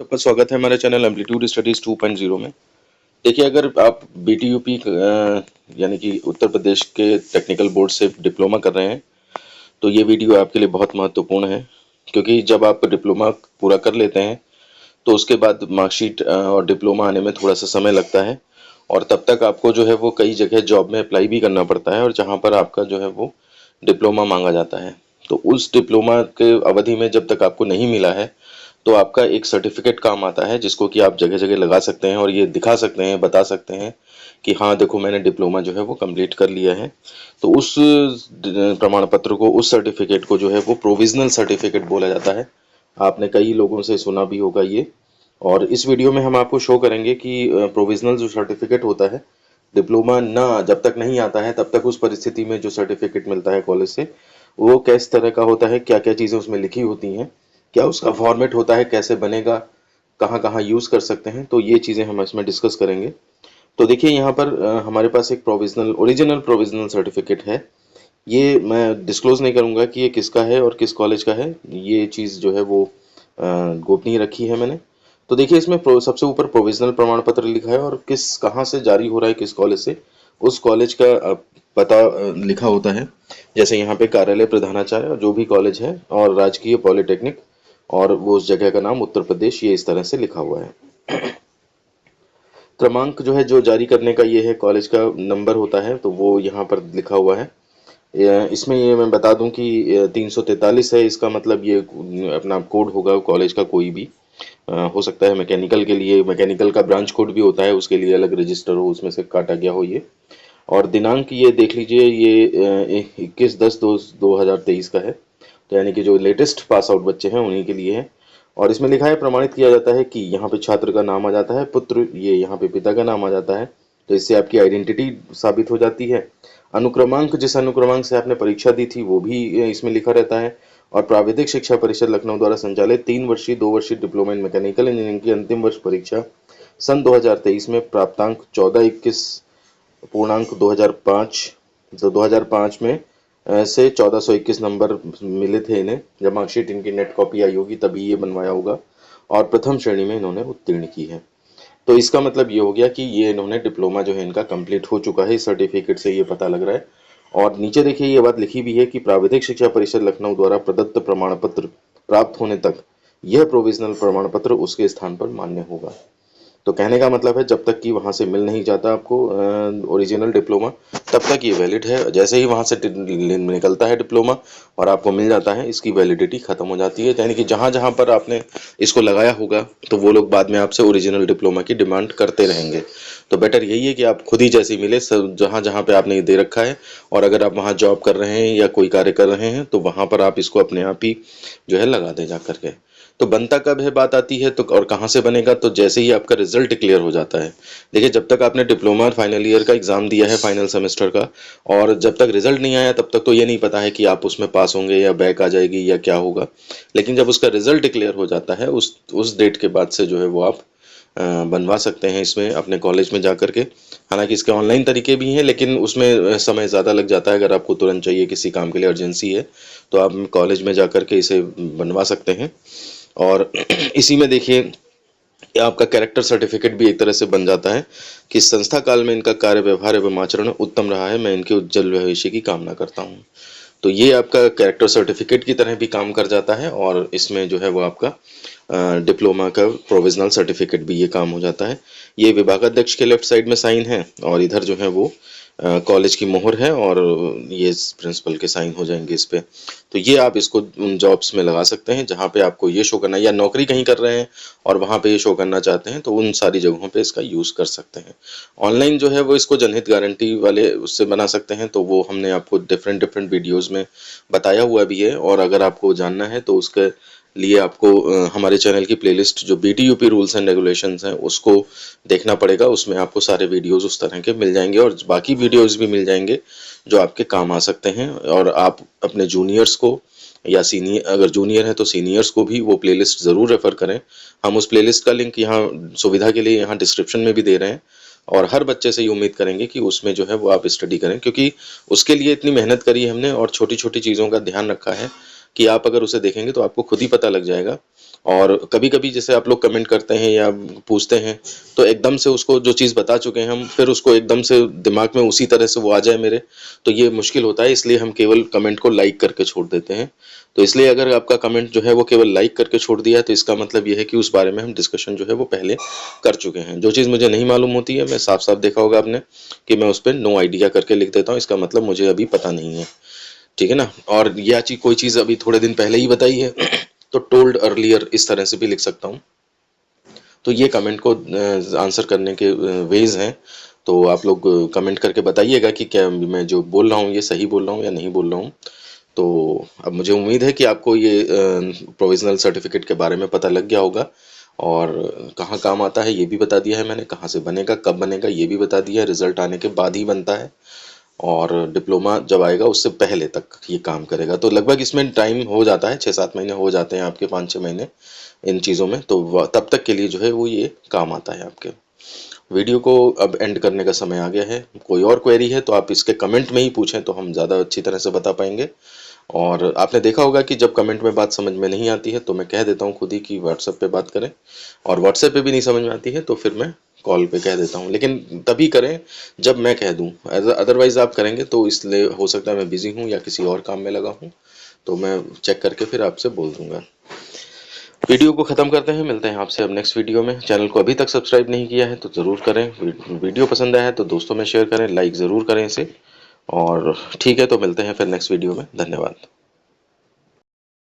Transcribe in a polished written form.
आपका स्वागत है हमारे चैनल एम्पलीट्यूड स्टडीज 2.0 में। देखिए, अगर आप बीटीयूपी यानी कि उत्तर प्रदेश के टेक्निकल बोर्ड से डिप्लोमा कर रहे हैं तो ये वीडियो आपके लिए बहुत महत्वपूर्ण है, क्योंकि जब आप डिप्लोमा पूरा कर लेते हैं तो उसके बाद मार्कशीट और डिप्लोमा आने में थोड़ा सा समय लगता है, और तब तक आपको जो है वो कई जगह जॉब में अप्लाई भी करना पड़ता है, और जहाँ पर आपका जो है वो डिप्लोमा मांगा जाता है। तो उस डिप्लोमा के अवधि में जब तक आपको नहीं मिला है तो आपका एक सर्टिफिकेट काम आता है, जिसको कि आप जगह जगह लगा सकते हैं और ये दिखा सकते हैं, बता सकते हैं कि हाँ देखो, मैंने डिप्लोमा जो है वो कंप्लीट कर लिया है। तो उस प्रमाण पत्र को, उस सर्टिफिकेट को जो है वो प्रोविजनल सर्टिफिकेट बोला जाता है। आपने कई लोगों से सुना भी होगा ये। और इस वीडियो में हम आपको शो करेंगे कि प्रोविजनल जो सर्टिफिकेट होता है, डिप्लोमा ना जब तक नहीं आता है तब तक उस परिस्थिति में जो सर्टिफिकेट मिलता है कॉलेज से, वो किस तरह का होता है, क्या क्या चीज़ें उसमें लिखी होती हैं, क्या उसका फॉर्मेट होता है, कैसे बनेगा, कहाँ कहाँ यूज़ कर सकते हैं, तो ये चीज़ें हम इसमें डिस्कस करेंगे। तो देखिए, यहाँ पर हमारे पास एक प्रोविजनल, ओरिजिनल प्रोविजनल सर्टिफिकेट है। ये मैं डिस्क्लोज नहीं करूँगा कि ये किसका है और किस कॉलेज का है, ये चीज़ जो है वो गोपनीय रखी है मैंने। तो देखिए, इसमें सबसे ऊपर प्रोविजनल प्रमाण पत्र लिखा है और किस कहाँ से जारी हो रहा है, किस कॉलेज से, उस कॉलेज का पता लिखा होता है। जैसे यहाँ पे कार्यालय प्रधानाचार्य जो भी कॉलेज है, और राजकीय पॉलिटेक्निक, और वो उस जगह का नाम उत्तर प्रदेश, ये इस तरह से लिखा हुआ है। क्रमांक जो है, जो जारी करने का ये है, कॉलेज का नंबर होता है, तो वो यहाँ पर लिखा हुआ है। इसमें ये मैं बता दूं कि 343 है, इसका मतलब ये अपना कोड होगा कॉलेज का, कोई भी हो सकता है। मैकेनिकल के लिए मैकेनिकल का ब्रांच कोड भी होता है, उसके लिए अलग रजिस्टर हो, उसमें से काटा गया हो ये। और दिनांक ये देख लीजिए, ये 21/10/2023 का है। तो यानी कि जो लेटेस्ट पास आउट बच्चे हैं उन्हीं के लिए है। और इसमें लिखा है, प्रमाणित किया जाता है कि यहाँ पे छात्र का नाम आ जाता है, पुत्र, ये यहाँ पे पिता का नाम आ जाता है। तो इससे आपकी आइडेंटिटी साबित हो जाती है। अनुक्रमांक, जिस अनुक्रमांक से आपने परीक्षा दी थी वो भी इसमें लिखा रहता है। और प्राविधिक शिक्षा परिषद लखनऊ द्वारा संचालित 3 वर्षीय 2 वर्षीय डिप्लोमा इन मैकेनिकल इंजीनियरिंग की अंतिम वर्ष परीक्षा सन 2023 में प्राप्तांक 1421.2005, जो 2005 में से 1421 नंबर मिले थे इन्हें। जब मार्कशीट इनकी नेट कॉपी आई होगी तभी ये बनवाया होगा, और प्रथम श्रेणी में इन्होंने उत्तीर्ण की है। तो इसका मतलब ये हो गया कि ये इन्होंने डिप्लोमा जो है इनका कंप्लीट हो चुका है, इस सर्टिफिकेट से ये पता लग रहा है। और नीचे देखिए, ये बात लिखी भी है कि प्राविधिक शिक्षा परिषद लखनऊ द्वारा प्रदत्त प्रमाण पत्र प्राप्त होने तक यह प्रोविजनल प्रमाण पत्र उसके स्थान पर मान्य होगा। तो कहने का मतलब है, जब तक कि वहां से मिल नहीं जाता आपको ओरिजिनल डिप्लोमा, तब तक ये वैलिड है। जैसे ही वहां से निकलता है डिप्लोमा और आपको मिल जाता है, इसकी वैलिडिटी खत्म हो जाती है। यानी कि जहां जहां पर आपने इसको लगाया होगा, तो वो लोग बाद में आपसे ओरिजिनल डिप्लोमा की डिमांड करते रहेंगे। तो बेटर यही है कि आप खुद ही जैसी मिले, सब जहां जहां पे आपने ये दे रखा है, और अगर आप वहां जॉब कर रहे हैं या कोई कार्य कर रहे हैं, तो वहां पर आप इसको अपने आप ही जो है लगा दे जा करके। तो बनता कब है, बात आती है तो, और कहाँ से बनेगा, तो जैसे ही आपका रिजल्ट क्लियर हो जाता है। देखिए, जब तक आपने डिप्लोमा फाइनल ईयर का एग्जाम दिया है, फाइनल सेमेस्टर का, और जब तक रिजल्ट नहीं आया तब तक तो ये नहीं पता है कि आप उसमें पास होंगे या बैक आ जाएगी या क्या होगा। लेकिन जब उसका रिजल्ट क्लियर हो जाता है, उस डेट के बाद से जो है वो आप बनवा सकते हैं इसमें अपने कॉलेज में जा करके। हालांकि इसके ऑनलाइन तरीके भी हैं, लेकिन उसमें समय ज़्यादा लग जाता है। अगर आपको तुरंत चाहिए, किसी काम के लिए अर्जेंसी है, तो आप कॉलेज में जा करके इसे बनवा सकते हैं। और इसी में देखिए, आपका कैरेक्टर सर्टिफिकेट भी एक तरह से बन जाता है कि संस्था काल में इनका कार्य व्यवहार एवं आचरण उत्तम रहा है, मैं इनके उज्जवल भविष्य की कामना करता हूँ। तो ये आपका कैरेक्टर सर्टिफिकेट की तरह भी काम कर जाता है, और इसमें जो है वो आपका डिप्लोमा का प्रोविजनल सर्टिफिकेट भी ये काम हो जाता है। ये विभागाध्यक्ष के लेफ्ट साइड में साइन है, और इधर जो है वो कॉलेज की मोहर है, और ये प्रिंसिपल के साइन हो जाएंगे इस पे। तो ये आप इसको उन जॉब्स में लगा सकते हैं जहाँ पे आपको ये शो करना है, या नौकरी कहीं कर रहे हैं और वहाँ पे ये शो करना चाहते हैं, तो उन सारी जगहों पे इसका यूज़ कर सकते हैं। ऑनलाइन जो है वो इसको जनहित गारंटी वाले उससे बना सकते हैं, तो वो हमने आपको डिफरेंट डिफरेंट वीडियोज़ में बताया हुआ भी है। और अगर आपको जानना है तो उसके लिए आपको हमारे चैनल की प्लेलिस्ट जो बीटीयूपी रूल्स एंड रेगुलेशंस हैं उसको देखना पड़ेगा। उसमें आपको सारे वीडियोस उस तरह के मिल जाएंगे, और बाकी वीडियोस भी मिल जाएंगे जो आपके काम आ सकते हैं। और आप अपने जूनियर्स को, या सीनियर, अगर जूनियर है तो सीनियर्स को भी वो प्लेलिस्ट ज़रूर रेफ़र करें। हम उस प्लेलिस्ट का लिंक यहाँ सुविधा के लिए यहाँ डिस्क्रिप्शन में भी दे रहे हैं, और हर बच्चे से ये उम्मीद करेंगे कि उसमें जो है वो आप स्टडी करें, क्योंकि उसके लिए इतनी मेहनत करी है हमने, और छोटी छोटी चीज़ों का ध्यान रखा है कि आप अगर उसे देखेंगे तो आपको खुद ही पता लग जाएगा और कभी कभी जैसे आप लोग कमेंट करते हैं या पूछते हैं तो एकदम से उसको जो चीज़ बता चुके हैं हम फिर उसको एकदम से दिमाग में उसी तरह से वो आ जाए मेरे, तो ये मुश्किल होता है, इसलिए हम केवल कमेंट को लाइक करके छोड़ देते हैं। तो इसलिए अगर आपका कमेंट जो है वो केवल लाइक करके छोड़ दिया है तो इसका मतलब ये है कि उस बारे में हम डिस्कशन जो है वो पहले कर चुके हैं। जो चीज़ मुझे नहीं मालूम होती है मैं साफ साफ देखा होगा आपने कि मैं उस पर नो आइडिया करके लिख देता हूँ, इसका मतलब मुझे अभी पता नहीं है, ठीक है ना। और यह चीज कोई चीज़ अभी थोड़े दिन पहले ही बताई है तो टोल्ड अर्लियर इस तरह से भी लिख सकता हूँ। तो ये कमेंट को आंसर करने के वेज हैं। तो आप लोग कमेंट करके बताइएगा कि क्या मैं जो बोल रहा हूँ ये सही बोल रहा हूँ या नहीं बोल रहा हूँ। तो अब मुझे उम्मीद है कि आपको ये प्रोविजनल सर्टिफिकेट के बारे में पता लग गया होगा और कहाँ काम आता है ये भी बता दिया है मैंने, कहाँ से बनेगा कब बनेगा ये भी बता दिया है, रिजल्ट आने के बाद ही बनता है और डिप्लोमा जब आएगा उससे पहले तक ये काम करेगा। तो लगभग इसमें टाइम हो जाता है, 6-7 महीने हो जाते हैं आपके, 5-6 महीने इन चीज़ों में। तो तब तक के लिए जो है वो ये काम आता है आपके। वीडियो को अब एंड करने का समय आ गया है। कोई और क्वेरी है तो आप इसके कमेंट में ही पूछें तो हम ज़्यादा अच्छी तरह से बता पाएंगे। और आपने देखा होगा कि जब कमेंट में बात समझ में नहीं आती है तो मैं कह देता हूँ खुद ही कि व्हाट्सएप पे बात करें, और व्हाट्सएप पे भी नहीं समझ में आती है तो फिर मैं कॉल पे कह देता हूँ, लेकिन तभी करें जब मैं कह दूँ। अदरवाइज आप करेंगे तो इसलिए हो सकता है मैं बिजी हूँ या किसी और काम में लगा हूँ, तो मैं चेक करके फिर आपसे बोल दूंगा। वीडियो को ख़त्म करते हैं, मिलते हैं आपसे अब नेक्स्ट वीडियो में। चैनल को अभी तक सब्सक्राइब नहीं किया है तो ज़रूर करें, वीडियो पसंद आया है तो दोस्तों में शेयर करें, लाइक ज़रूर करें इसे। और ठीक है, तो मिलते हैं फिर नेक्स्ट वीडियो में। धन्यवाद।